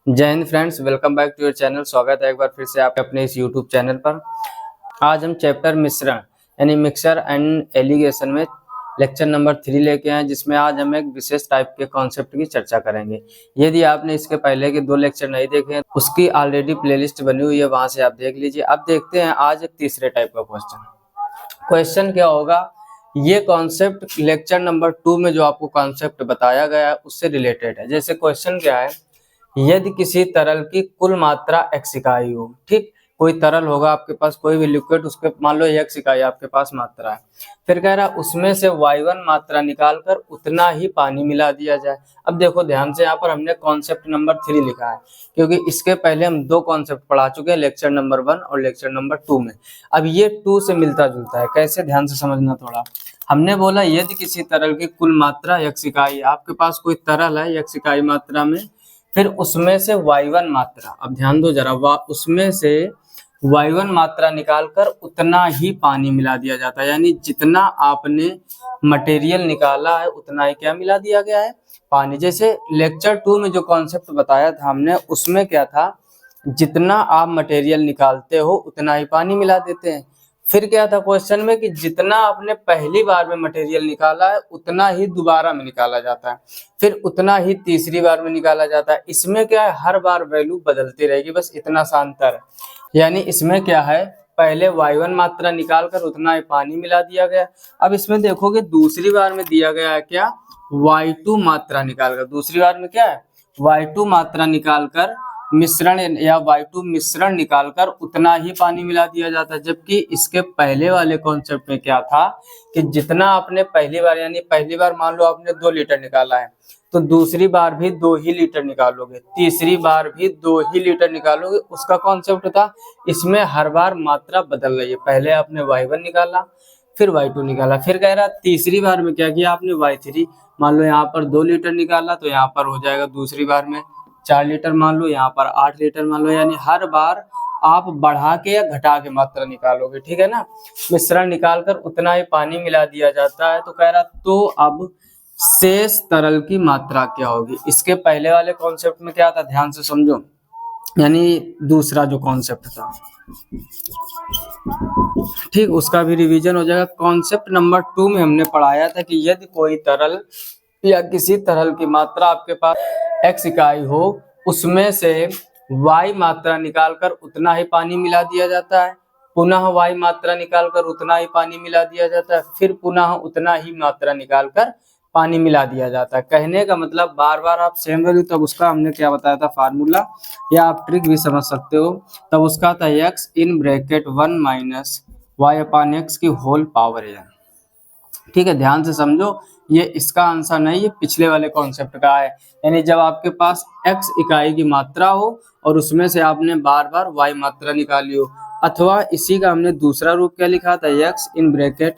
जय Hind friends, welcome back to your channel. स्वागत है एक बार फिर से आप अपने इस यूट्यूब चैनल पर। आज हम चैप्टर मिश्रण यानी मिक्सर एंड एलिगेशन में लेक्चर नंबर 3 लेके आए, जिसमें आज हम एक विशेष टाइप के कॉन्सेप्ट की चर्चा करेंगे। यदि आपने इसके पहले के 2 लेक्चर नहीं देखे हैं, उसकी ऑलरेडी प्लेलिस्ट बनी हुई है, वहां से आप देख लीजिए। अब देखते हैं आज एक तीसरे टाइप का क्वेश्चन क्या होगा। ये कॉन्सेप्ट लेक्चर नंबर 2 में जो आपको कॉन्सेप्ट बताया गया है उससे रिलेटेड है। जैसे क्वेश्चन क्या है, यदि किसी तरल की कुल मात्रा x इकाई हो, ठीक, कोई तरल होगा आपके पास, कोई भी लिक्विड, उसके मान लो x इकाई आपके पास मात्रा है। फिर कह रहा है उसमें से y1 मात्रा निकालकर उतना ही पानी मिला दिया जाए। अब देखो ध्यान से, यहाँ पर हमने कॉन्सेप्ट नंबर 3 लिखा है क्योंकि इसके पहले हम 2 कॉन्सेप्ट पढ़ा चुके हैं, लेक्चर नंबर 1 और लेक्चर नंबर 2 में। अब ये 2 से मिलता जुलता है, कैसे, ध्यान से समझना थोड़ा। हमने बोला यदि किसी तरल की कुल मात्रा x इकाई, आपके पास कोई तरल है x इकाई मात्रा में, फिर उसमें से y1 मात्रा, अब ध्यान दो जरा, उसमें से y1 मात्रा निकालकर उतना ही पानी मिला दिया जाता है। यानी जितना आपने मटेरियल निकाला है उतना ही क्या मिला दिया गया है, पानी। जैसे लेक्चर 2 में जो कॉन्सेप्ट बताया था हमने, उसमें क्या था, जितना आप मटेरियल निकालते हो उतना ही पानी मिला देते हैं। फिर क्या था क्वेश्चन में कि जितना आपने पहली बार में मटेरियल निकाला है उतना ही दोबारा में निकाला जाता है, फिर उतना ही तीसरी बार में निकाला जाता है। इसमें क्या है, हर बार वैल्यू बदलती रहेगी, बस इतना सा अंतर है। यानी इसमें क्या है, पहले y1 मात्रा निकालकर उतना ही पानी मिला दिया गया। अब इसमें देखोगे दूसरी बार में दिया गया है क्या, y2 मात्रा निकालकर, दूसरी बार में क्या है, y2 मात्रा निकालकर मिश्रण या y2 मिश्रण निकालकर उतना ही पानी मिला दिया जाता है। जबकि इसके पहले वाले कॉन्सेप्ट में क्या था कि जितना आपने पहली बार, यानी पहली बार मान लो आपने 2 लीटर निकाला है, तो दूसरी बार भी 2 ही लीटर निकालोगे, तीसरी बार भी 2 ही लीटर निकालोगे। उसका कॉन्सेप्ट था, इसमें हर बार मात्रा बदल रही है। पहले आपने y1 निकाला, फिर y2 निकाला, फिर कह रहा तीसरी बार में क्या किया आपने, y3। मान लो यहाँ पर 2 लीटर निकाला तो यहाँ पर हो जाएगा दूसरी बार में 4 लीटर, मान लो यहाँ पर 8 लीटर मान लो। यानी हर बार आप बढ़ा के या घटा के मात्रा निकालोगे, ठीक है ना। मिश्रण निकालकर उतना ही पानी मिला दिया जाता है। तो कह रहा तो अब शेष तरल की मात्रा क्या होगी। इसके पहले वाले कॉन्सेप्ट में क्या था, ध्यान से समझो, यानी दूसरा जो कॉन्सेप्ट था, ठीक, उसका भी रिवीजन हो जाएगा। कॉन्सेप्ट नंबर 2 में हमने पढ़ाया था कि यदि कोई तरल या किसी तरल की मात्रा आपके पास x इकाई हो, उसमें से y मात्रा निकालकर उतना ही पानी मिला दिया जाता है, पुनः y मात्रा निकालकर उतना ही पानी मिला दिया जाता है, फिर पुनः उतना ही मात्रा निकालकर पानी मिला दिया जाता है। कहने का मतलब बार बार आप सेम वैल्यू, तब उसका हमने क्या बताया था फार्मूला, या आप ट्रिक भी समझ सकते हो। तब उसका था x in bracket 1 minus y upon x whole power पावर n। ठीक है, ध्यान से समझो, ये इसका आंसर नहीं, ये पिछले वाले कॉन्सेप्ट का है। यानी जब आपके पास x इकाई की मात्रा हो और उसमें से आपने बार बार y मात्रा निकाली हो, अथवा इसी का हमने दूसरा रूप क्या लिखा था, x in bracket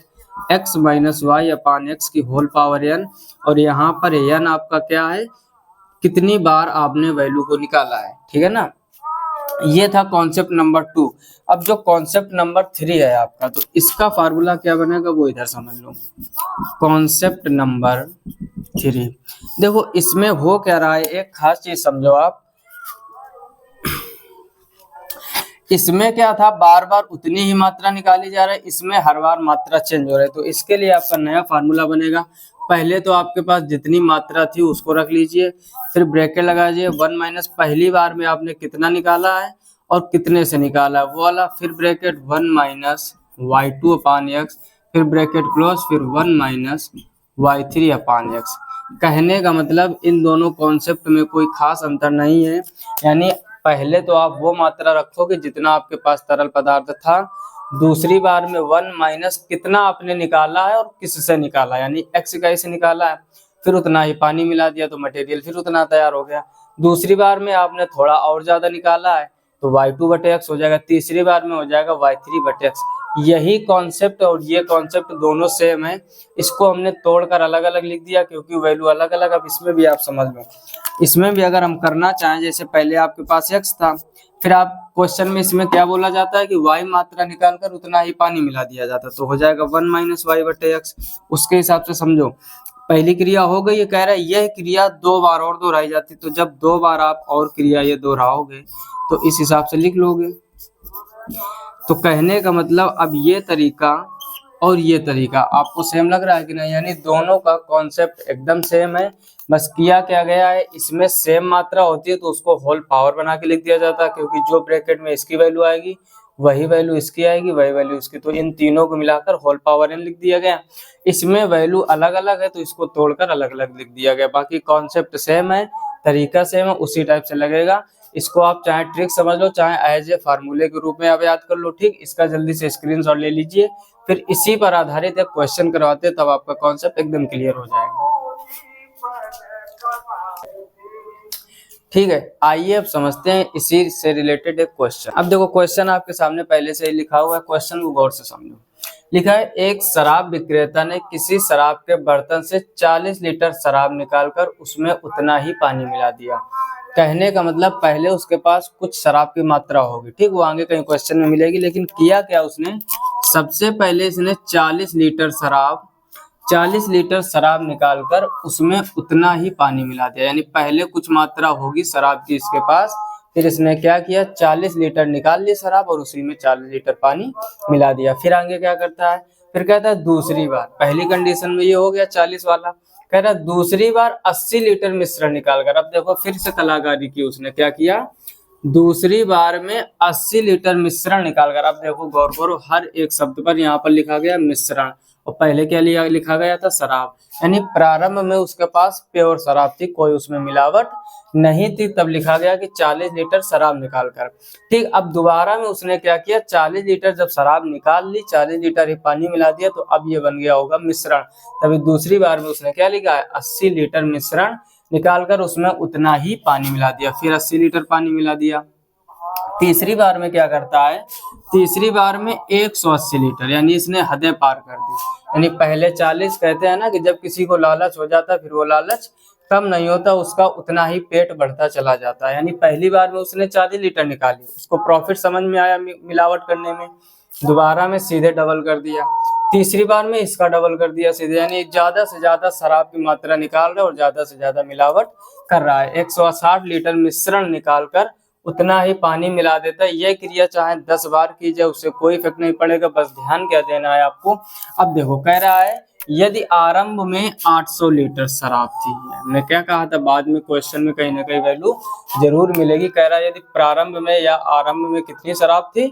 x minus y upon x whole power पावर n। और यहाँ पर n आपका क्या है, कितनी बार आपने वैल्यू को निकाला है, ठीक है ना। ये था कॉन्सेप्ट नंबर 2। अब जो कॉन्सेप्ट नंबर 3 है आपका, तो इसका फार्मूला क्या बनेगा वो इधर समझ लो। कॉन्सेप्ट नंबर 3 देखो, इसमें हो क्या रहा है, एक खास चीज समझो आप। इसमें क्या था, बार बार उतनी ही मात्रा निकाली जा रही है, इसमें हर बार मात्रा चेंज हो रही है। तो इसके लिए आपका नया फार्मूला बनेगा। पहले तो आपके पास जितनी मात्रा थी उसको रख लीजिए, फिर ब्रैकेट लगा दीजिए 1 माइनस पहली बार में आपने कितना निकाला है और कितने से निकाला है वो वाला, फिर ब्रैकेट 1 माइनस y2 अपान एक्स, फिर ब्रैकेट क्लोज, फिर 1 माइनस y3 अपान एक्स। कहने का मतलब इन दोनों कॉन्सेप्ट में कोई खास अंतर नहीं है। यानी पहले तो आप वो मात्रा रखोगे जितना आपके पास तरल पदार्थ था, दूसरी बार में 1 माइनस कितना आपने निकाला है और किससे निकाला है, यानी x इकाई से निकाला है, फिर उतना ही पानी मिला दिया तो मटेरियल फिर उतना तैयार हो गया। दूसरी बार में आपने थोड़ा और ज्यादा निकाला है तो y2 बटे एक्स हो जाएगा, तीसरी बार में हो जाएगा y3 बटे एक्स। यही कॉन्सेप्ट और ये कॉन्सेप्ट दोनों सेम है। इसको हमने तोड़कर अलग अलग लिख दिया क्योंकि वैल्यू अलग अलग। अब इसमें भी आप समझ लो, इसमें भी अगर हम करना चाहें, जैसे पहले आपके पास x था, फिर आप क्वेश्चन में इसमें क्या बोला जाता है कि y मात्रा निकालकर उतना ही पानी मिला दिया जाता है, तो हो जाएगा 1 माइनस वाई बटे एक्स। उसके हिसाब से समझो, पहली क्रिया हो गई, ये कह रहा है यह क्रिया 2 बार और दोहराई जाती, तो जब 2 बार आप और क्रिया ये दोहराओगे तो इस हिसाब से लिख लोगे। तो कहने का मतलब अब ये तरीका और ये तरीका आपको सेम लग रहा है कि नहीं, यानी दोनों का कॉन्सेप्ट एकदम सेम है। बस किया क्या गया है, इसमें सेम मात्रा होती है तो उसको होल पावर बना के लिख दिया जाता है, क्योंकि जो ब्रैकेट में इसकी वैल्यू आएगी वही वैल्यू इसकी आएगी, वही वैल्यू इसकी, तो इन तीनों को मिलाकर होल पावर n लिख दिया गया। इसमें वैल्यू अलग अलग है तो इसको तोड़कर अलग अलग लिख दिया गया। बाकी कॉन्सेप्ट सेम है, तरीका सेम है, उसी टाइप से लगेगा। इसको आप चाहे ट्रिक समझ लो, चाहे एज ए फार्मूले के रूप में आप याद कर लो। ठीक, इसका जल्दी से स्क्रीनशॉट ले लीजिए, फिर इसी पर आधारित एक क्वेश्चन करवाते हैं, तब आपका कॉन्सेप्ट एकदम क्लियर हो जाएगा। ठीक है, आइए अब समझते हैं इसी से रिलेटेड एक क्वेश्चन। अब देखो क्वेश्चन आपके सामने पहले से ही लिखा हुआ है, क्वेश्चन को गौर से समझो। लिखा है एक शराब विक्रेता ने किसी शराब के बर्तन से 40 लीटर शराब निकालकर उसमें उतना ही पानी मिला दिया। कहने का मतलब पहले उसके पास कुछ शराब की मात्रा होगी, ठीक, वो आगे कहीं क्वेश्चन में मिलेगी, लेकिन किया क्या उसने, सबसे पहले इसने 40 लीटर शराब निकालकर उसमें उतना ही पानी मिला दिया। यानी पहले कुछ मात्रा होगी शराब की इसके पास, फिर इसने क्या किया, 40 लीटर निकाल ली शराब और उसी में 40 लीटर पानी मिला दिया। फिर आगे क्या करता है, फिर कहता है दूसरी बार, पहली कंडीशन में ये हो गया 40 वाला, कह रहा दूसरी बार 80 लीटर मिश्रण निकालकर। अब देखो फिर से कलाकारी की उसने, क्या किया, दूसरी बार में 80 लीटर मिश्रण निकालकर। अब देखो गौर करो, हर एक शब्द पर यहाँ पर लिखा गया मिश्रण, और पहले क्या लिखा गया था, शराब। यानी प्रारंभ में उसके पास प्योर शराब थी, कोई उसमें मिलावट नहीं थी, तब लिखा गया कि 40 लीटर शराब निकालकर। ठीक, अब दोबारा में उसने क्या किया, 40 लीटर जब शराब निकाल ली, 40 लीटर ही पानी मिला दिया, तो अब ये बन गया होगा मिश्रण। तभी दूसरी बार में उसने क्या लिखा है, 80 लीटर मिश्रण निकालकर उसमें उतना ही पानी मिला दिया, फिर 80 लीटर पानी मिला दिया। तीसरी बार में क्या करता है, तीसरी बार में 180 लीटर, यानी इसने हदें पार कर दी। यानी पहले 40, कहते हैं ना कि जब किसी को लालच हो जाता है फिर वो लालच कम नहीं होता, उसका उतना ही पेट बढ़ता चला जाता है। यानी पहली बार में उसने 40 लीटर निकाली, उसको प्रॉफिट समझ में आया मिलावट करने में, दोबारा में सीधे डबल कर दिया, तीसरी बार में इसका डबल कर दिया सीधे। यानी ज्यादा से ज्यादा शराब की मात्रा निकाल रहा है और ज्यादा से ज्यादा मिलावट कर रहा है। 160 लीटर मिश्रण निकालकर उतना ही पानी मिला देता है। यह क्रिया चाहे 10 बार की जाए उससे कोई इफेक्ट नहीं पड़ेगा, बस ध्यान क्या देना है आपको। अब देखो कह रहा है यदि आरंभ में 800 लीटर शराब थी, हमने क्या कहा था, बाद में क्वेश्चन में कहीं ना कहीं वैल्यू जरूर मिलेगी। कह रहा है यदि प्रारंभ में या आरंभ में कितनी शराब थी,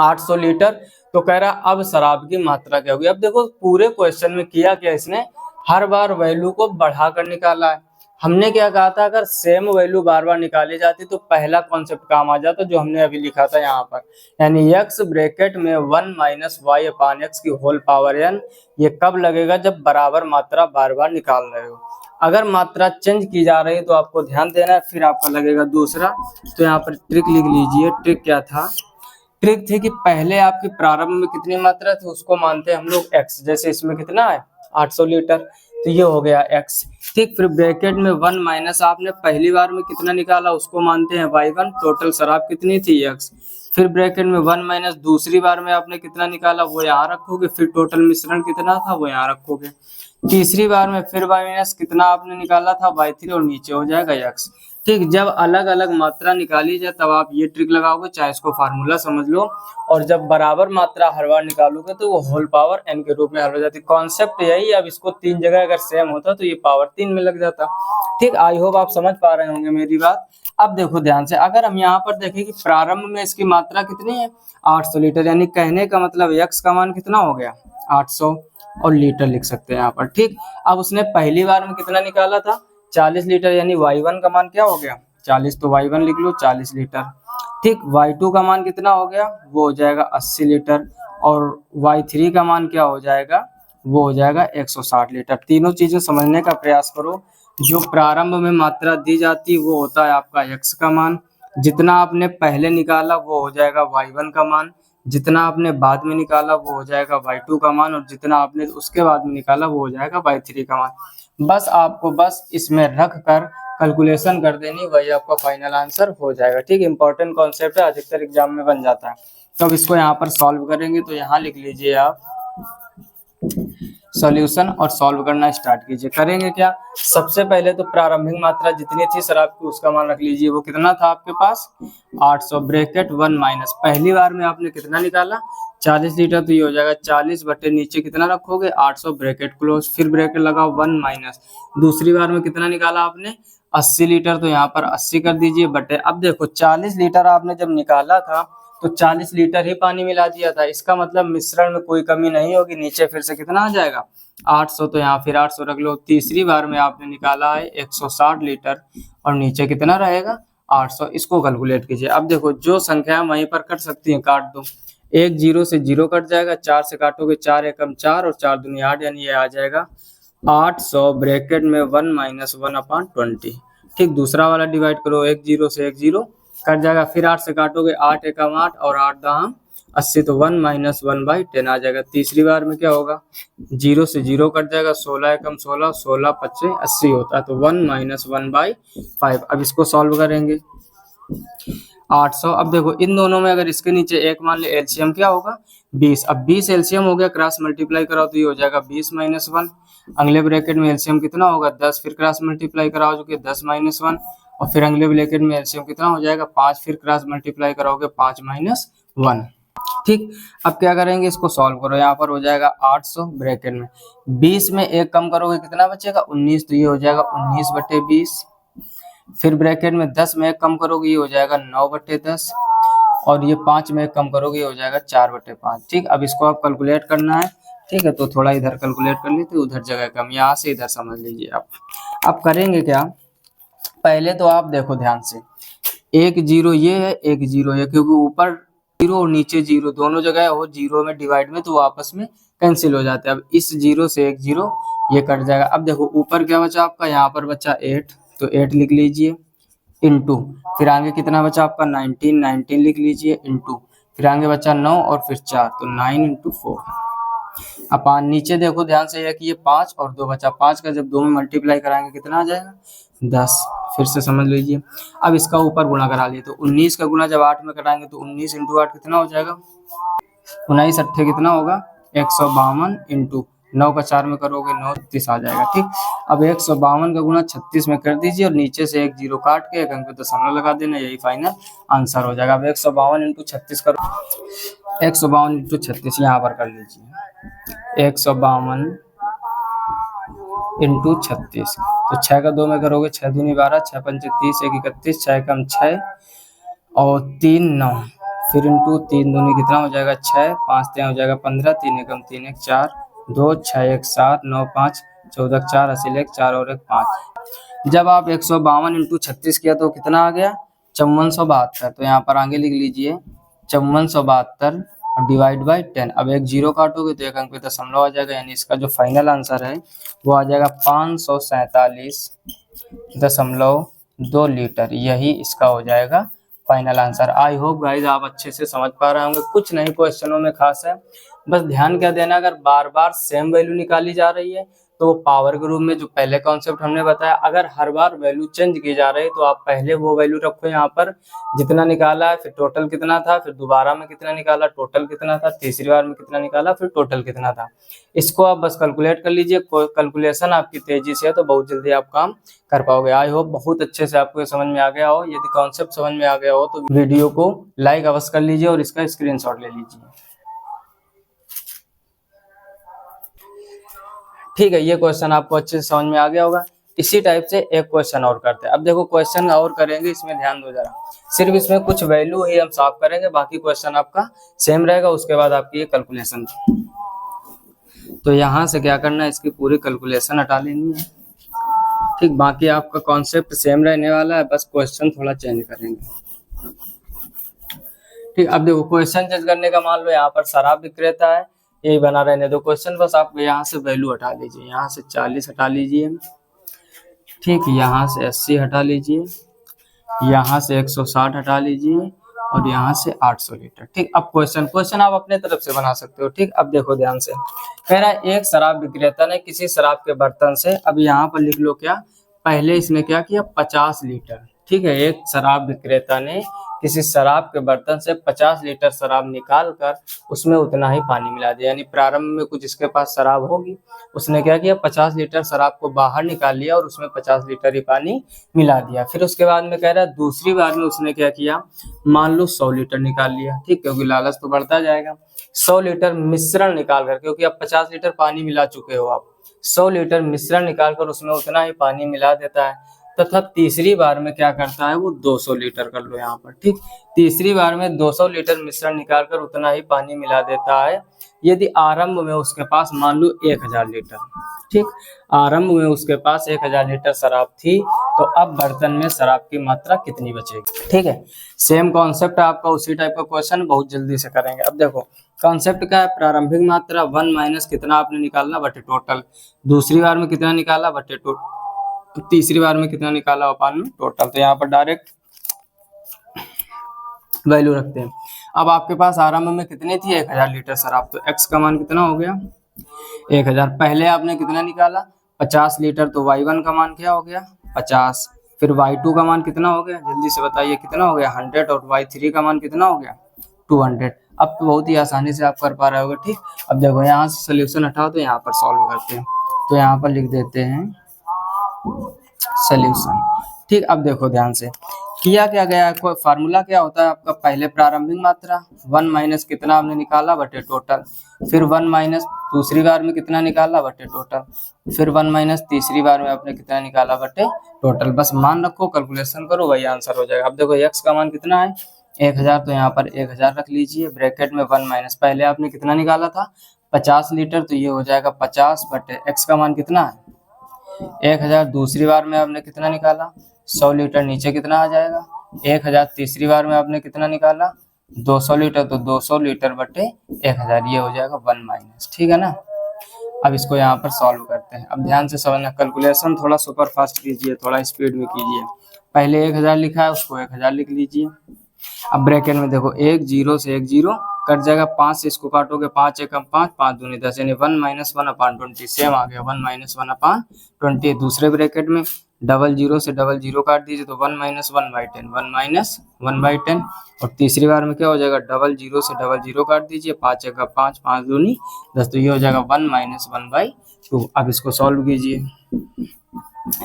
800 लीटर, तो कह रहा अब शराब की मात्रा क्या होगी। अब देखो पूरे क्वेश्चन में किया क्या, इसने हर बार वैल्यू को बढ़ाकर निकाला है। हमने क्या कहा था, अगर सेम वैल्यू बार बार निकाली जाती तो पहला कॉन्सेप्ट काम आ जाता, जो हमने अभी लिखा था यहाँ पर, यानी x ब्रैकेट में 1 minus y upon x whole power पावर n, ये कब लगेगा, जब बराबर मात्रा बार बार निकाल रहे हो। अगर मात्रा चेंज की जा रही है तो आपको ध्यान देना है, फिर आपका लगेगा दूसरा। तो यहाँ पर ट्रिक लिख लीजिए, ट्रिक क्या था, ट्रिक थी कि पहले आपकी प्रारंभ में कितनी मात्रा थी उसको मानते हैं हम लोग x, जैसे इसमें कितना है 800 लीटर, तो ये हो गया x। ठीक, फिर ब्रैकेट में 1 माइनस आपने पहली बार में कितना निकाला उसको मानते हैं y1, टोटल शराब कितनी थी x। फिर ब्रैकेट में 1 माइनस दूसरी बार में आपने कितना निकाला वो यहाँ रखोगे, फिर टोटल मिश्रण कितना था वो यहाँ रखोगे। तीसरी बार में फिर y माइनस कितना आपने निकाला था y3, और नीचे हो जाएगा x। ठीक, जब अलग अलग मात्रा निकाली जाए तब आप ये ट्रिक लगाओगे, चाहे इसको फार्मूला समझ लो, और जब बराबर मात्रा हर बार निकालोगे तो वो होल पावर n के रूप में हल हो जाती। कॉन्सेप्ट यही है। अब इसको 3 जगह अगर सेम होता तो ये पावर 3 में लग जाता। ठीक, आई होप आप समझ पा रहे होंगे मेरी बात। अब देखो ध्यान से, अगर हम यहाँ पर देखें कि प्रारंभ में इसकी मात्रा कितनी है 800 लीटर, यानी कहने का मतलब x का मान कितना हो गया 800, और लीटर लिख सकते हैं यहाँ पर। ठीक, अब उसने पहली बार में कितना निकाला था 40 लीटर, यानी y1 का मान क्या हो गया 40, तो y1 लिख लो 40 लीटर। ठीक, y2 का मान कितना हो गया, वो हो जाएगा 80 लीटर, और y3 का मान क्या हो जाएगा, वो हो जाएगा 160 लीटर। तीनों चीजें समझने का प्रयास करो। जो प्रारंभ में मात्रा दी जाती वो होता है आपका x का मान, जितना आपने पहले निकाला वो हो जाएगा y1 का मान, जितना आपने बाद में निकाला वो हो जाएगा y2 का मान, और जितना आपने उसके बाद में निकाला वो हो जाएगा y3 का मान। बस आपको बस इसमें रख कर कैलकुलेशन कर देनी, वही आपका फाइनल आंसर हो जाएगा। ठीक, इंपॉर्टेंट कॉन्सेप्ट है, अधिकतर एग्जाम में बन जाता है। तो अब इसको यहाँ पर सॉल्व करेंगे, तो यहाँ लिख लीजिए आप सॉल्यूशन और सॉल्व करना स्टार्ट कीजिए। करेंगे क्या, सबसे पहले तो प्रारंभिक मात्रा जितनी थी शराब की उसका मान रख लीजिए। वो कितना था आपके पास 800 ब्रैकेट 1 माइनस, पहली बार में आपने कितना निकाला 40 लीटर, तो ये हो जाएगा 40 बटे नीचे कितना रखोगे 800 ब्रैकेट क्लोज, फिर ब्रैकेट लगाओ 1 माइनस, दूसरी बार में कितना निकाला आपने 80 लीटर, तो यहाँ पर 80 कर दीजिए बटे। अब देखो 40 लीटर आपने जब निकाला था तो 40 लीटर ही पानी मिला दिया था, इसका मतलब मिश्रण में कोई कमी नहीं होगी। नीचे फिर से कितना आ जाएगा 800, तो यहाँ फिर 800 रख लो। तीसरी बार में आपने निकाला है 160 लीटर और नीचे कितना रहेगा 800, इसको कैलकुलेट कीजिए। अब देखो जो संख्या वहीं पर कट सकती है काट दो, एक जीरो से जीरो कट जाएगा, 4 से काटोगे 4 एकम 4 और 4 दूनी 8, यानी ये आ जाएगा 800 ब्रैकेट में 1 माइनस 1/20। ठीक, दूसरा वाला डिवाइड करो, एक जीरो से एक जीरो कट जाएगा, फिर 8 से काटोगे 8 एकम 8 और 8 दहाम 80, तो 1 माइनस 1/10 आ जाएगा। तीसरी बार में क्या होगा, जीरो से जीरो कट जाएगा, 16 एकम 16, 16 पच्चे 80 होता है, तो 1 माइनस 1/5। अब इसको सॉल्व करेंगे 800। अब देखो इन दोनों में अगर इसके नीचे एक मान ले एलसीएम क्या होगा 20, अब 20 एलसीएम हो गया, क्रॉस मल्टीप्लाई कराओ तो ये हो जाएगा 20 माइनस 1। अगले ब्रैकेट में एलसीएम कितना होगा 10, फिर क्रॉस मल्टीप्लाई कराओ जो कि 10 माइनस 1, और फिर अगले ब्रैकेट में एलसीएम कितना हो जाएगा 5, फिर क्रॉस मल्टीप्लाई कराओगे 5 माइनस 1। ठीक, अब क्या करेंगे इसको सॉल्व करो, यहाँ पर हो जाएगा 800 ब्रैकेट में 20 में एक कम करोगे कितना बचेगा 19, तो ये हो जाएगा 19 बटे 20, फिर ब्रैकेट में 10 में एक कम करोगे ये हो जाएगा 9 बटे 10, और ये 5 में एक कम करोगे ये हो जाएगा 4 बटे 5। ठीक, अब इसको आप कैलकुलेट करना है। ठीक है, तो थोड़ा इधर कैलकुलेट कर लेते, उधर जगह कम, यहाँ से इधर समझ लीजिए आप। अब करेंगे क्या, पहले तो आप देखो ध्यान से, एक जीरो ये है एक जीरो है, क्योंकि ऊपर जीरो और नीचे जीरो दोनों जगह हो जीरो में डिवाइड में, तो वो आपस में कैंसिल हो जाते हैं। अब इस जीरो से एक जीरो ये कट जाएगा। अब देखो ऊपर क्या बचा आपका, यहाँ पर बचा 8, तो 8 लिख लीजिए इंटू, फिर आगे कितना बचा आपका 19, 19 लिख लीजिए इंटू, फिर आगे बचा 9 और फिर 4, तो 9 इंटू 4। अब नीचे देखो ध्यान से, है कि ये 5 और 2 बचा, 5 का जब 2 में मल्टीप्लाई कराएंगे कितना आ जाएगा 10, फिर से समझ लीजिए। अब इसका ऊपर गुणा करा लिए, तो 19 का गुणा जब 8 में कराएंगे तो 19 इंटू 8 कितना हो जाएगा 19 अट्ठे कितना होगा 152 इंटू 9 का 4 में करोगे 9 36 आ जाएगा। ठीक, अब 152 का गुणा 36 में कर दीजिए और नीचे से एक जीरो काट के एक अंक पे दशमलव लगा देना, यही फाइनल आंसर हो जाएगा। अब 152 इंटू 36 करो, 152 इंटू 36 यहाँ पर कर लीजिए, 152 इंटू 36, तो 6 का 2 में करोगे 6 दूनी 12, 6 पंचे 30, 1 31, 6 कम 6 और 3 9, फिर इंटू 3 दूनी कितना हो जाएगा 6, 5 3 हो जाएगा 15, 3 एकम 3 1 4, 2 6 1 7 9 5 14 4 80 1 4 और 1 5। जब आप 152 इंटू 36 किया तो कितना आ गया 5472, तो यहाँ पर आगे लिख लीजिए 5472 डिवाइड बाई 10। अब एक जीरो काटोगे तो एक अंक पे दशमलव आ जाएगा, यानी इसका जो फाइनल आंसर है वो आ जाएगा 547.2 लीटर, यही इसका हो जाएगा final answer. I hope guys आप अच्छे से समझ पा रहे होंगे, कुछ नहीं क्वेश्चनों में खास है, बस ध्यान क्या देना, अगर बार बार सेम वैल्यू निकाली जा रही है तो पावर के रूप में जो पहले कॉन्सेप्ट हमने बताया, अगर हर बार वैल्यू चेंज की जा रही है तो आप पहले वो वैल्यू रखो यहाँ पर जितना निकाला है, फिर टोटल कितना था, फिर दोबारा में कितना निकाला टोटल कितना था, तीसरी बार में कितना निकाला फिर टोटल कितना था। इसको आप बस कैलकुलेट कर लीजिए, कैलकुलेशन आपकी तेजी से है तो बहुत जल्दी आप काम कर पाओगे। आई होप बहुत अच्छे से आपको समझ में आ गया हो। यदि कॉन्सेप्ट समझ में आ गया हो तो वीडियो को लाइक अवश्य कर लीजिए और इसका स्क्रीनशॉट ले लीजिए। ठीक है, ये क्वेश्चन आपको अच्छे से समझ में आ गया होगा। इसी टाइप से एक क्वेश्चन और करते हैं। अब देखो क्वेश्चन और करेंगे, इसमें ध्यान दो जरा, सिर्फ इसमें कुछ वैल्यू ही हम सॉल्व करेंगे, बाकी क्वेश्चन आपका सेम रहेगा, उसके बाद आपकी ये कैलकुलेशन। तो यहाँ से क्या करना है, इसकी पूरी कैलकुलेशन हटा लेनी है। ठीक, बाकी आपका कॉन्सेप्ट सेम रहने वाला है, बस क्वेश्चन थोड़ा चेंज करेंगे। ठीक, अब देखो क्वेश्चन चेंज करने का, मान लो यहाँ पर शराब विक्रेता है, यही बना रहने दो क्वेश्चन, बस आप यहाँ से वैल्यू हटा लीजिए, यहाँ से 40 हटा लीजिए, ठीक, यहाँ से 80 हटा लीजिए, यहाँ से 160 हटा लीजिए और यहाँ से 800 लीटर। ठीक, अब क्वेश्चन आप अपने तरफ से बना सकते हो। ठीक, अब देखो ध्यान से, कह रहा है एक शराब विक्रेता ने किसी शराब के बर्तन से, अब यहाँ पर लिख लो क्या, पहले इसने क्या किया 50 लीटर, ठीक है, एक शराब विक्रेता ने किसी शराब के बर्तन से 50 लीटर शराब निकाल कर उसमें उतना ही पानी मिला दिया। यानी प्रारंभ में कुछ इसके पास शराब होगी, उसने क्या किया, 50 लीटर शराब को बाहर निकाल लिया और उसमें 50 लीटर ही पानी मिला दिया। फिर उसके बाद में कह रहा है दूसरी बार में उसने क्या किया, मान लो 100 लीटर निकाल लिया, ठीक, क्योंकि लालच तो बढ़ता जाएगा। 100 लीटर मिश्रण निकाल कर, क्योंकि अब 50 लीटर पानी मिला चुके हो आप, 100 लीटर मिश्रण निकाल कर उसमें उतना ही पानी मिला देता है। तथा तीसरी बार में क्या करता है, वो 200 लीटर कर लो यहाँ पर, ठीक, तीसरी बार में 200 लीटर मिश्रण निकाल कर उतना ही पानी मिला देता है। यदि आरंभ में उसके पास मान लो 1000 लीटर, ठीक, आरंभ में उसके पास 1000 लीटर शराब थी, तो अब बर्तन में शराब की मात्रा कितनी बचेगी। ठीक है, सेम कॉन्सेप्ट आपका उसी टाइप का क्वेश्चन बहुत जल्दी से करेंगे। अब देखो कॉन्सेप्ट क्या है, प्रारंभिक मात्रा 1 माइनस कितना आपने निकालना बटे टोटल, दूसरी बार में कितना निकाला बटे टोटल, तो तीसरी बार में कितना निकाला अपन में टोटल। तो यहाँ पर डायरेक्ट वैल्यू रखते हैं। अब आपके पास आरंभ में कितनी थी, 1000 लीटर शराब, तो x का मान कितना हो गया 1000। पहले आपने कितना निकाला 50 लीटर, तो y1 का मान क्या हो गया 50। फिर y2 का मान कितना हो गया, जल्दी से बताइए कितना हो गया 100, और y3 का मान कितना हो गया 200। अब तो बहुत ही आसानी से आप कर पा रहे होगे, ठीक। अब देखो यहाँ से सोल्यूशन हटाओ तो यहाँ पर सॉल्व करते हैं, तो यहाँ पर लिख देते हैं सॉल्यूशन, ठीक। अब देखो ध्यान से किया क्या गया है, कोई फार्मूला क्या होता है आपका, पहले प्रारंभिक मात्रा 1 माइनस कितना आपने निकाला बटे टोटल, फिर 1 माइनस दूसरी बार में कितना निकाला बटे टोटल, फिर 1 माइनस तीसरी बार में आपने कितना निकाला बटे टोटल। बस मान रखो, कैलकुलेशन करो, वही आंसर हो जाएगा। अब देखो x का मान कितना है 1000, तो यहाँ पर 1000 रख लीजिए, ब्रैकेट में 1 माइनस पहले आपने कितना निकाला था 50 लीटर, तो ये हो जाएगा 50 बटे x का मान कितना है 1000। दूसरी बार में आपने कितना निकाला 100 लीटर, नीचे कितना आ जाएगा 1000। तीसरी बार में आपने कितना निकाला 200 लीटर, तो 200 लीटर बटे 1000, ये हो जाएगा 1 माइनस, ठीक है ना। अब इसको यहाँ पर सॉल्व करते हैं। अब ध्यान से समझना, कैलकुलेशन थोड़ा सुपर फास्ट कीजिए, थोड़ा स्पीड में कीजिए। पहले 1000 लिखा है, उसको 1000 लिख लीजिए। अब ब्रैकेट में देखो 1 0 से 1 0 कट जाएगा, 5 से इसको काटोगे 5 एकम 5, 5 दूनी 10, यानी 1 माइनस 1 अपान 20, सेम आ गया 1 माइनस 1 अपान 20। दूसरे ब्रैकेट में 00 से 00 काट दीजिए, तो 1 माइनस 1 बाई 10, 1 माइनस 1 बाई 10। और तीसरी बार में क्या हो जाएगा 00 से 00 काट दीजिए, 5 एकम 5, 5 दूनी 10, तो ये हो जाएगा 1 माइनस 1 बाई 2। अब इसको सॉल्व कीजिए,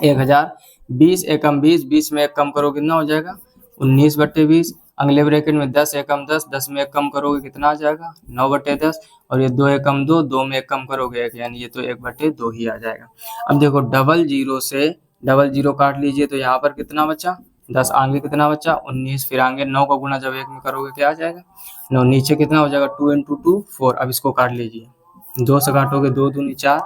1000 20 एकम 20, 20 में एक कम करो कितना हो जाएगा 19 बटे 20। अगले ब्रैकेट में 10 एकम 10, 10 में एक कम करोगे कितना आ जाएगा 9 बटे 10। और ये 2 एकम 2, 2 में एक कम करोगे 1, यानी ये तो 1 बटे 2 ही आ जाएगा। अब देखो 00 से 00 काट लीजिए, तो यहाँ पर कितना बचा 10, आगे कितना बचा 19, फिर आगे 9 का गुना जब 1 में करोगे क्या आ जाएगा 9, नीचे कितना हो जाएगा 2 × 2 4। अब इसको काट लीजिए, 2 से काटोगे 2 दूनी 4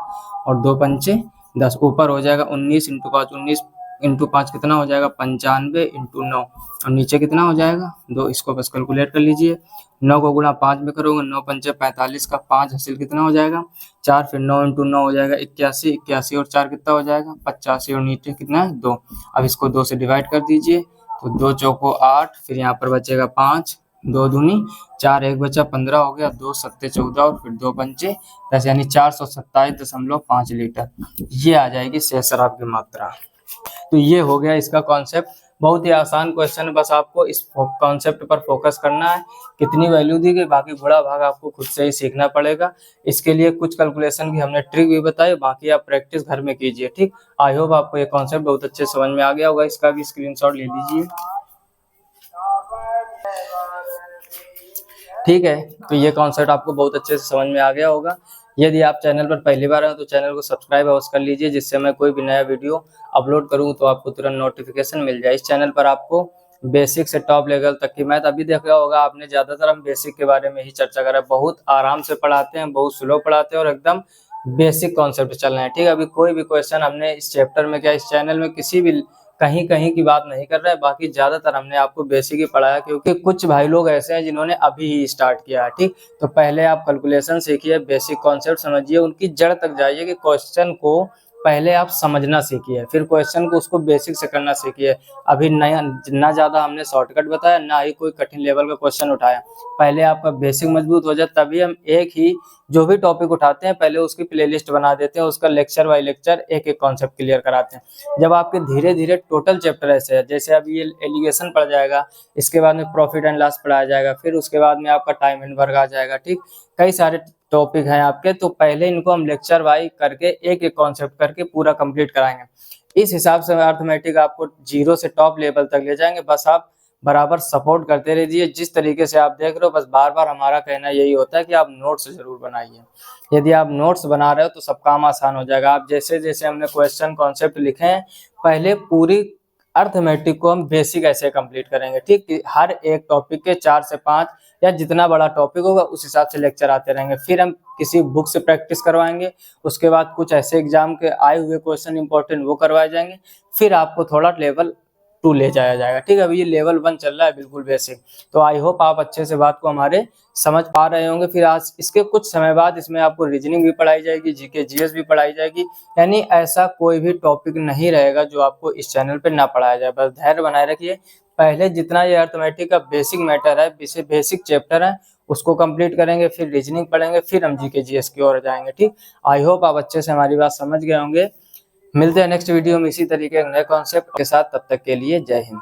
और 2 पंचे 10, ऊपर हो जाएगा 19 × 5, 19 × 5 कितना हो जाएगा 95 × 9, और नीचे कितना हो जाएगा 2। इसको बस कैलकुलेट कर लीजिए, 9 को गुणा 5 में करोगे 9 पंचे 45 का 5 हासिल कितना हो जाएगा 4, फिर 9 × 9 हो जाएगा 81, 81 और 4 कितना हो जाएगा 85, और नीचे कितना है 2। अब इसको 2 से डिवाइड कर दीजिए, तो 2 चौको 8, फिर यहाँ पर बचेगा 5, 2 दूनी 4, 1 बचा 15 हो गया, 2 सत्ते 14 और फिर 2 पंचे 10, यानी 427.5 लीटर ये आ जाएगी शेष शराब की मात्रा। तो ये हो गया इसका कॉन्सेप्ट, बहुत ही आसान क्वेश्चन है, बस आपको इस कॉन्सेप्ट पर फोकस करना है। कितनी वैल्यू दी गई, बाकी बड़ा भाग आपको खुद से ही सीखना पड़ेगा। इसके लिए कुछ कैलकुलेशन भी हमने ट्रिक भी बताई, बाकी आप प्रैक्टिस घर में कीजिए, ठीक। आई होप आपको ये कॉन्सेप्ट बहुत अच्छे समझ में आ गया होगा, इसका भी स्क्रीनशॉट ले लीजिए, ठीक है। तो ये कॉन्सेप्ट आपको बहुत अच्छे से समझ में आ गया होगा। यदि आप चैनल पर पहली बार हैं तो चैनल को सब्सक्राइब अवश्य कर लीजिए, जिससे मैं कोई भी नया वीडियो अपलोड करूं तो आपको तुरंत नोटिफिकेशन मिल जाए। इस चैनल पर आपको बेसिक से टॉप लेवल तक की मैथ, अभी देखा होगा आपने, ज्यादातर हम बेसिक के बारे में ही चर्चा करें। बहुत आराम से पढ़ाते हैं, बहुत स्लो पढ़ाते हैं और एकदम बेसिक कॉन्सेप्ट चल रहे हैं, ठीक है। अभी कोई भी क्वेश्चन हमने इस चैप्टर में क्या इस चैनल में किसी भी कहीं कहीं की बात नहीं कर रहा है, बाकी ज्यादातर हमने आपको बेसिक ही पढ़ाया, क्योंकि कुछ भाई लोग ऐसे हैं जिन्होंने अभी ही स्टार्ट किया है, ठीक। तो पहले आप कैलकुलेशन सीखिए, बेसिक कॉन्सेप्ट समझिए, उनकी जड़ तक जाइए कि क्वेश्चन को पहले आप समझना सीखिए, फिर क्वेश्चन को उसको बेसिक से करना सीखिए। अभी नया ना ज़्यादा हमने शॉर्टकट बताया, ना ही कोई कठिन लेवल का क्वेश्चन उठाया। पहले आपका बेसिक मजबूत हो जाए, तभी हम एक ही जो भी टॉपिक उठाते हैं पहले उसकी प्लेलिस्ट बना देते हैं, उसका लेक्चर बाय लेक्चर एक एक कॉन्सेप्ट क्लियर कराते हैं। जब आपके धीरे धीरे टोटल चैप्टर ऐसे है, जैसे अभी ये एलिगेशन पढ़ जाएगा, इसके बाद में प्रॉफिट एंड लॉस पढ़ाया जाएगा, फिर उसके बाद में आपका टाइम एंड वर्क आ जाएगा। ठीक, कई सारे टॉपिक हैं आपके, तो पहले इनको हम लेक्चर वाइज करके एक एक कॉन्सेप्ट करके पूरा कंप्लीट कराएंगे। इस हिसाब से अर्थमेटिक आपको जीरो से टॉप लेवल तक ले जाएंगे। बस आप बराबर सपोर्ट करते रहिए। जिस तरीके से आप देख रहे हो, बस बार बार हमारा कहना यही होता है कि आप नोट्स जरूर बनाइए। यदि आप नोट्स बना रहे हो तो सब काम आसान हो जाएगा। आप जैसे जैसे हमने क्वेश्चन कॉन्सेप्ट लिखे हैं, पहले पूरी अर्थमेटिक को हम बेसिक ऐसे कंप्लीट करेंगे। ठीक, हर एक टॉपिक के 4 से 5 या जितना बड़ा टॉपिक होगा उस हिसाब से लेक्चर आते रहेंगे। फिर हम किसी बुक से प्रैक्टिस करवाएंगे, उसके बाद कुछ ऐसे एग्जाम के आए हुए क्वेश्चन इंपॉर्टेंट वो करवाए जाएंगे, फिर आपको थोड़ा लेवल 2 ले जाया जाएगा। ठीक है, अभी ये लेवल 1 चल रहा है बिल्कुल बेसिक। तो आई होप आप अच्छे से बात को हमारे समझ पा रहे होंगे। फिर आज इसके कुछ समय बाद इसमें आपको रीजनिंग भी पढ़ाई जाएगी, जीके जीएस भी पढ़ाई जाएगी। यानी ऐसा कोई भी टॉपिक नहीं रहेगा जो आपको इस चैनल पे ना पढ़ाया जाए। बस धैर्य बनाए रखिए। पहले जितना ये अर्थमेटिक का बेसिक मैटर है, बेसिक चैप्टर है, उसको कंप्लीट करेंगे, फिर रीजनिंग पढ़ेंगे, फिर हम जीके जीएस की ओर जाएंगे। ठीक, आई होप आप अच्छे से हमारी बात समझ गए होंगे। मिलते हैं नेक्स्ट वीडियो में इसी तरीके के नए कॉन्सेप्ट के साथ। तब तक के लिए जय हिंद।